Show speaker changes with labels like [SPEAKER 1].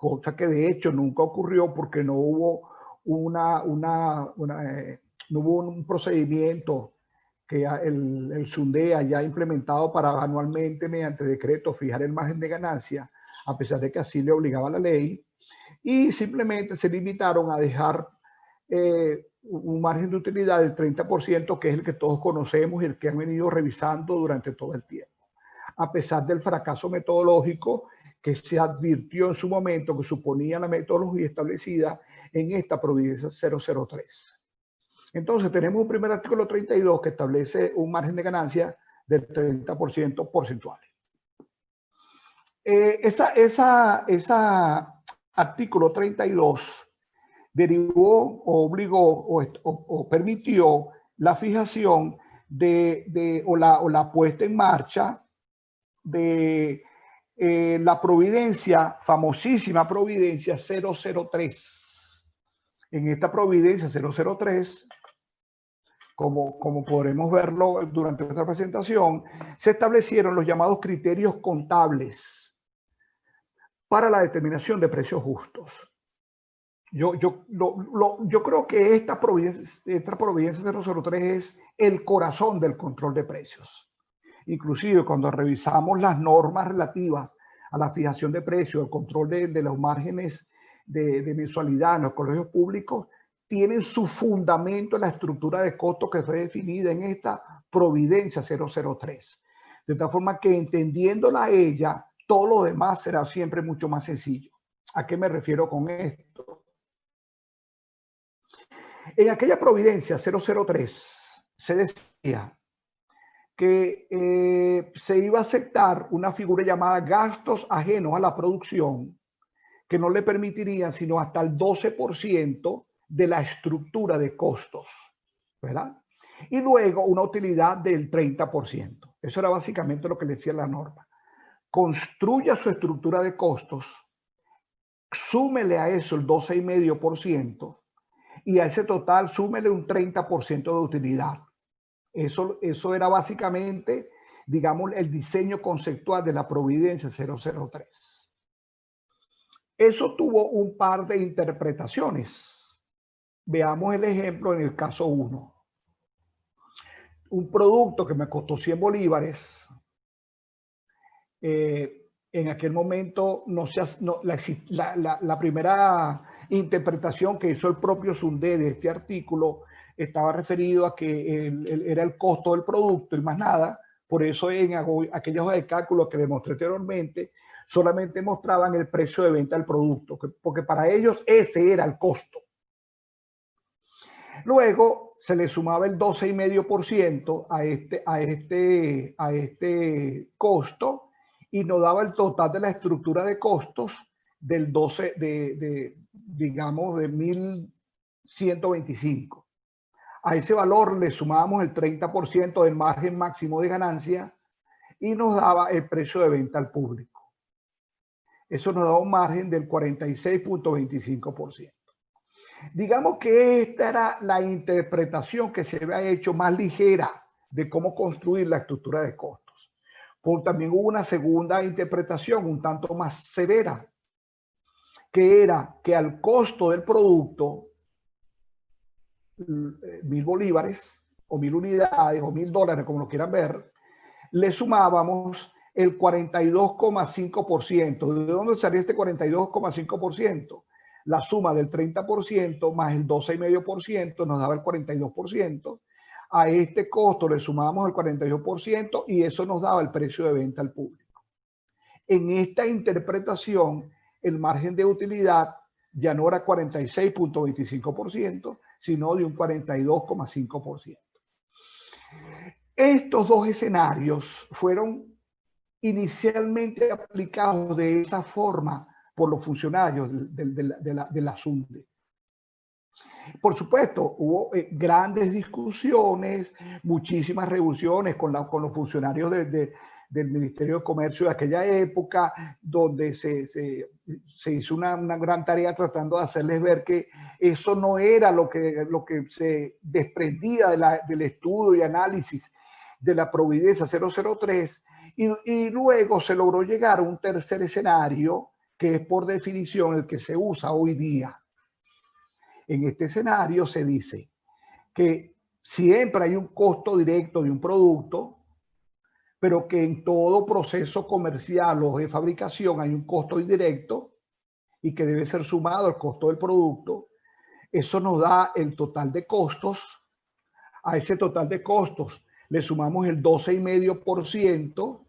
[SPEAKER 1] cosa que de hecho nunca ocurrió porque no hubo no hubo un procedimiento que el SUNDE haya implementado para anualmente mediante decreto fijar el margen de ganancia, a pesar de que así le obligaba la ley, y simplemente se limitaron a dejar un margen de utilidad del 30%, que es el que todos conocemos y el que han venido revisando durante todo el tiempo. A pesar del fracaso metodológico que se advirtió en su momento que suponía la metodología establecida en esta Providencia 003. Entonces tenemos un primer artículo 32 que establece un margen de ganancia del 30% porcentual. Esa artículo 32 derivó o obligó o permitió la fijación o la puesta en marcha de la Providencia, famosísima Providencia 003. En esta Providencia 003, como podremos verlo durante nuestra presentación, se establecieron los llamados criterios contables para la determinación de precios justos. Yo creo que esta Providencia 003 es el corazón del control de precios. Inclusive cuando revisamos las normas relativas a la fijación de precios, el control de los márgenes de mensualidad en los colegios públicos, tienen su fundamento en la estructura de costos que fue definida en esta Providencia 003. De tal forma que entendiéndola a ella, todo lo demás será siempre mucho más sencillo. ¿A qué me refiero con esto? En aquella Providencia 003 se decía que se iba a aceptar una figura llamada gastos ajenos a la producción, que no le permitirían sino hasta el 12% de la estructura de costos, ¿verdad? Y luego una utilidad del 30%. Eso era básicamente lo que le decía la norma. Construya su estructura de costos, súmele a eso el 12,5% y a ese total súmele un 30% de utilidad. Eso era básicamente, digamos, el diseño conceptual de la Providencia 003. Eso tuvo un par de interpretaciones. Veamos el ejemplo en el caso 1. Un producto que me costó 100 bolívares, en aquel momento la primera interpretación que hizo el propio SUNDE de este artículo estaba referido a que era el costo del producto y más nada. Por eso en aquellas hojas de cálculo que demostré anteriormente, solamente mostraban el precio de venta del producto, porque para ellos ese era el costo. Luego se le sumaba el 12,5% a este costo y nos daba el total de la estructura de costos del 12, digamos, de 1.125. A ese valor le sumábamos el 30% del margen máximo de ganancia y nos daba el precio de venta al público. Eso nos daba un margen del 46,25%. Digamos que esta era la interpretación que se había hecho más ligera de cómo construir la estructura de costos. Porque también hubo una segunda interpretación un tanto más severa, que era que al costo del producto, 1.000 bolívares o 1.000 unidades o $1.000, como lo quieran ver, le sumábamos el 42,5%. ¿De dónde salía este 42,5%? La suma del 30% más el 12,5% nos daba el 42%. A este costo le sumábamos el 42% y eso nos daba el precio de venta al público. En esta interpretación, el margen de utilidad ya no era 46,25%, sino de un 42,5%. Estos dos escenarios fueron inicialmente aplicados de esa forma por los funcionarios de la SUNDE. Por supuesto, hubo grandes discusiones, muchísimas reuniones con los funcionarios del Ministerio de Comercio de aquella época, donde se hizo una gran tarea tratando de hacerles ver que eso no era lo que se desprendía del estudio y análisis de la Providencia 003, y luego se logró llegar a un tercer escenario que es por definición el que se usa hoy día. En este escenario se dice que siempre hay un costo directo de un producto, pero que en todo proceso comercial o de fabricación hay un costo indirecto y que debe ser sumado al costo del producto. Eso nos da el total de costos. A ese total de costos le sumamos el 12,5%